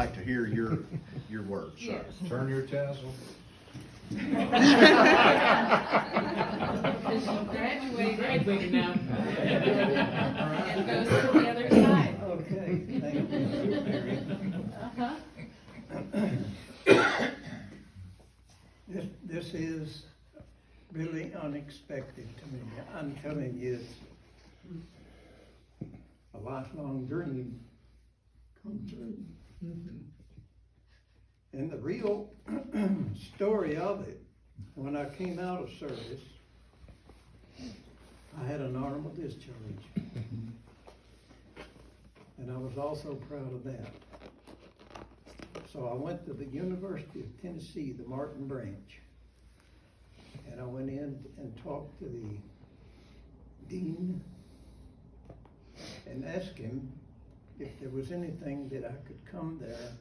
like to hear your words, sir. Yes. Turn your tassel. Because you graduated now. And goes to the other side. Okay, thank you, Mary. Uh-huh. This is really unexpected to me. I'm telling you, it's a lifelong dream come true. And the real story of it, when I came out of service, I had an honorable discharge. And I was also proud of that. So I went to the University of Tennessee, the Martin Branch. And I went in and talked to the dean and asked him if there was anything that I could come there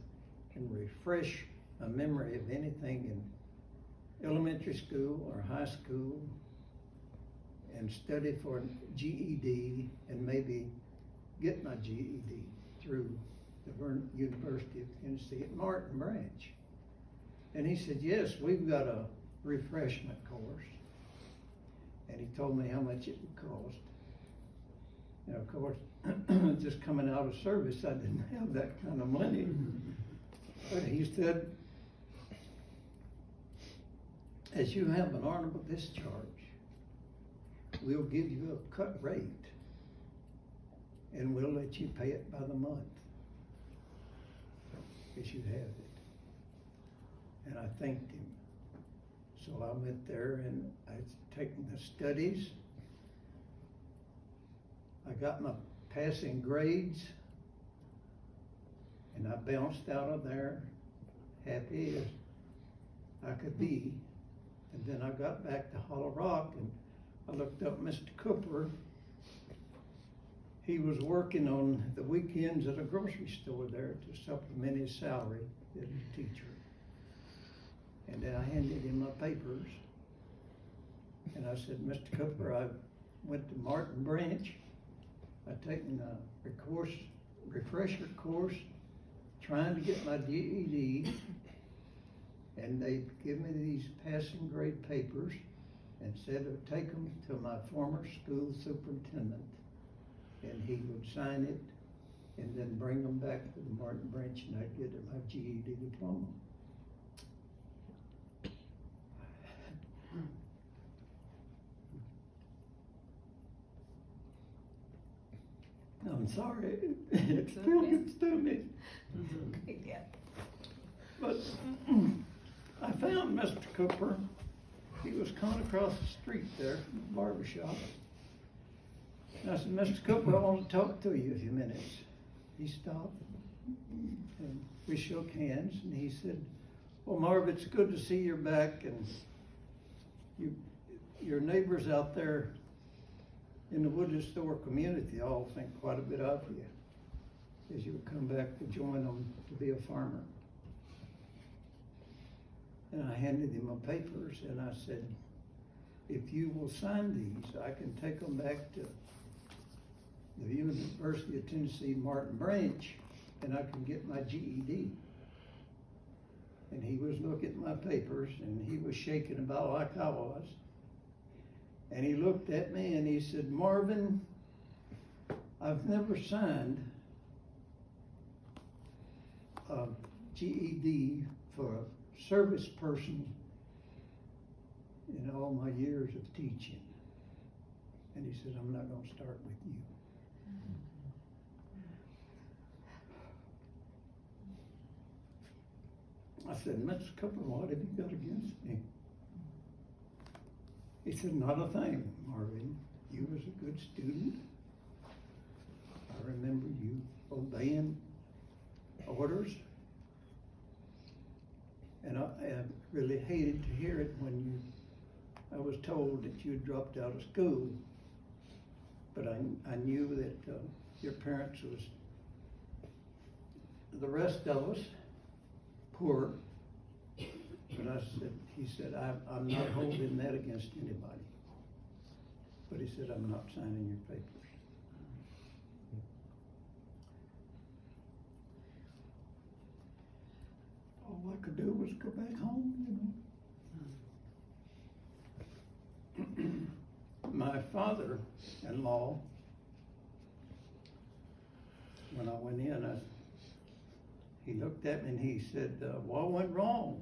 and refresh my memory of anything in elementary school or high school and study for a GED and maybe get my GED through the University of Tennessee at Martin Branch. And he said, yes, we've got a refreshment course. And he told me how much it would cost. And of course, just coming out of service, I didn't have that kind of money. But he said, as you have an honorable discharge, we'll give you a cut rate and we'll let you pay it by the month as you have it. And I thanked him. So I went there and I'd taken the studies. I got my passing grades and I bounced out of there happy as I could be. And then I got back to Hollow Rock and I looked up Mr. Cooper. He was working on the weekends at a grocery store there to supplement his salary as a teacher. And then I handed him my papers. And I said, Mr. Cooper, I went to Martin Branch. I've taken a refresher course, trying to get my GED. And they give me these passing grade papers and said to take them to my former school superintendent. And he would sign it and then bring them back to the Martin Branch and I'd get my GED diploma. I'm sorry, it still gets to me. Yeah. But I found Mr. Cooper. He was coming across the street there from the barber shop. And I said, Mr. Cooper, I want to talk to you a few minutes. He stopped and we shook hands and he said, well, Marv, it's good to see you're back and your neighbors out there in the Woodley Store community all think quite a bit of you as you come back to join them to be a farmer. And I handed him my papers and I said, if you will sign these, I can take them back to the University of Tennessee Martin Branch and I can get my GED. And he was looking at my papers and he was shaking about like I was. And he looked at me and he said, Marvin, I've never signed a GED for a service person in all my years of teaching. And he said, I'm not going to start with you. I said, Mr. Cooper, what have you got against me? He said, not a thing, Marvin. You was a good student. I remember you obeying orders. And I really hated to hear it when I was told that you had dropped out of school. But I knew that your parents was, the rest of us, poor. But he said, I'm not holding that against anybody. But he said, I'm not signing your papers. go back home, you know. My father-in-law, when I went in, he looked at me and he said, what went wrong?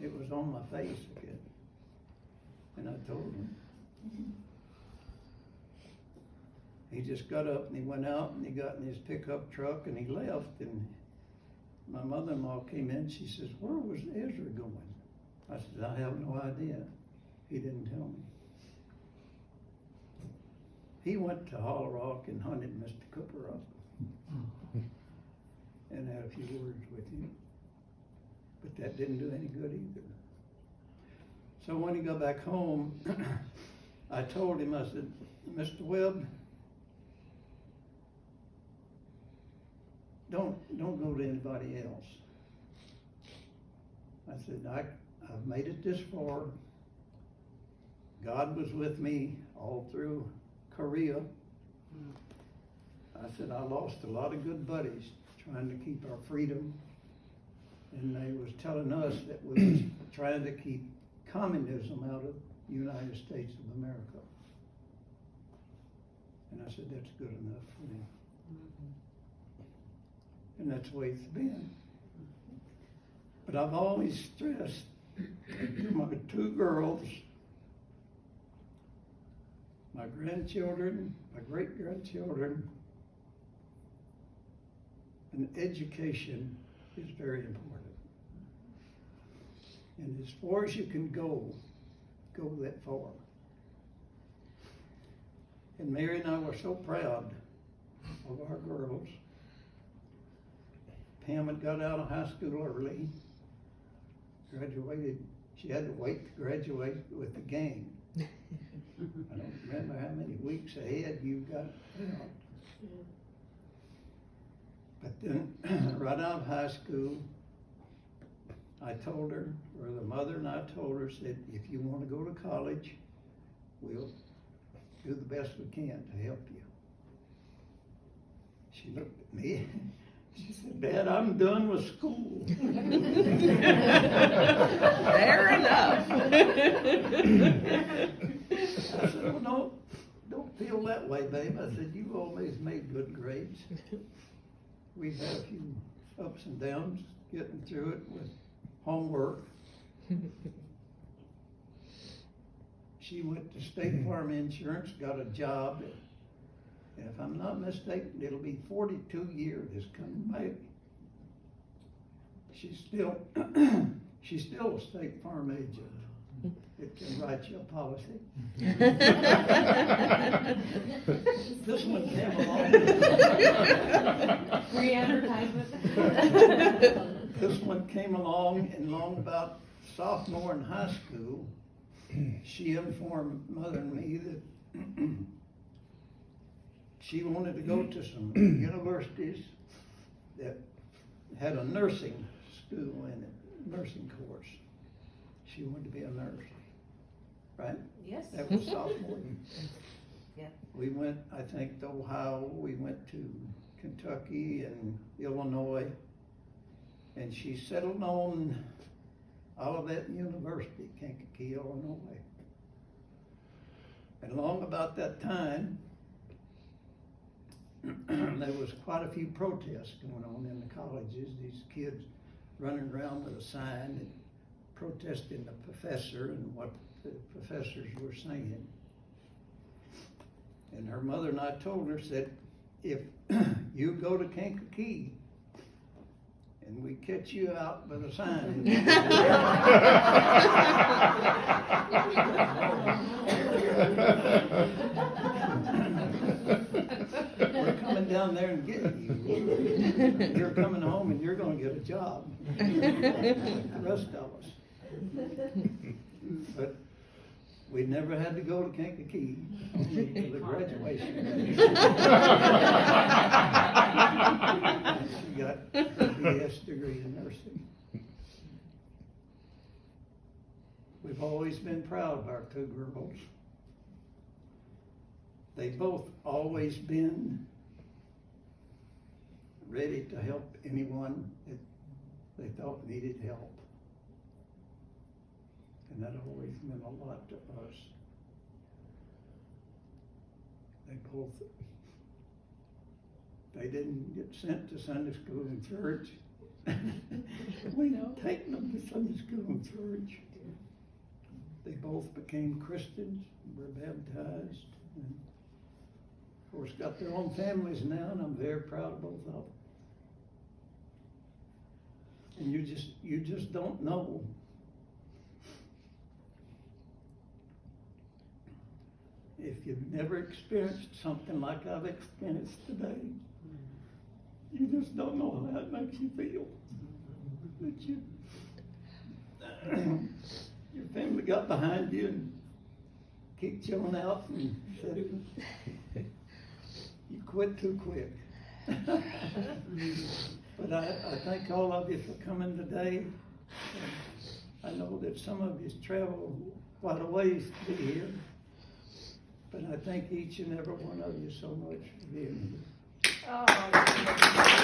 It was on my face again. And I told him. He just got up and he went out and he got in his pickup truck and he left. And my mother-in-law came in, she says, where was Ezra going? I said, I have no idea. He didn't tell me. He went to Hollow Rock and hunted Mr. Cooper up and had a few words with him. But that didn't do any good either. So when he got back home, I told him, I said, Mr. Webb, don't go to anybody else. I said, I've made it this far. God was with me all through Korea. I said, I lost a lot of good buddies trying to keep our freedom. And they was telling us that we was trying to keep communism out of the United States of America. And I said, that's good enough for me. And that's the way it's been. But I've always stressed to my two girls, my grandchildren, my great-grandchildren, and education is very important. And as far as you can go that far. And Mary and I were so proud of our girls. Pam had got out of high school early, graduated. She had to wait to graduate with the gang. I don't remember how many weeks ahead you got out. But then, right out of high school, I told her, or the mother and I told her, said, if you want to go to college, we'll do the best we can to help you. She looked at me. She said, Dad, I'm done with school. Fair enough. I said, well, don't feel that way, babe. I said, you've always made good grades. We've had a few ups and downs getting through it with homework. She went to State Farm Insurance, got a job. And if I'm not mistaken, it'll be 42 years this coming May. She's still a State Farm agent. It can write you a policy. This one came along. Free advertisement. This one came along and long about sophomore in high school. She informed Mother and me that she wanted to go to some universities that had a nursing school in it, nursing course. She wanted to be a nurse, right? Yes. That was sophomore. Yeah. We went, I think, to Ohio, we went to Kentucky and Illinois, and she settled on Olivet University, Kankakee, Illinois. And along about that time, there was quite a few protests going on in the colleges. These kids running around with a sign and protesting the professor and what the professors were saying. And her mother and I told her, said, if you go to Kankakee and we catch you out with a sign, we're coming down there and getting you. You're coming home and you're going to get a job. The rest of us. But we never had to go to Kankakee, only to the graduation. She got a BS degree in nursing. We've always been proud of our two girls. They both always been ready to help anyone that they thought needed help. and that always meant a lot to us. They didn't get sent to Sunday school and church. We taken them to Sunday school and church. They both became Christians, were baptized, and of course got their own families now, and I'm very proud of both of them. And you just don't know. If you've never experienced something like I've experienced today, you just don't know how that makes you feel. That your family got behind you and kicked you on out and said, you quit too quick. But I thank all of you for coming today. I know that some of you traveled quite a ways to be here, but I thank each and every one of you so much for being here. Oh.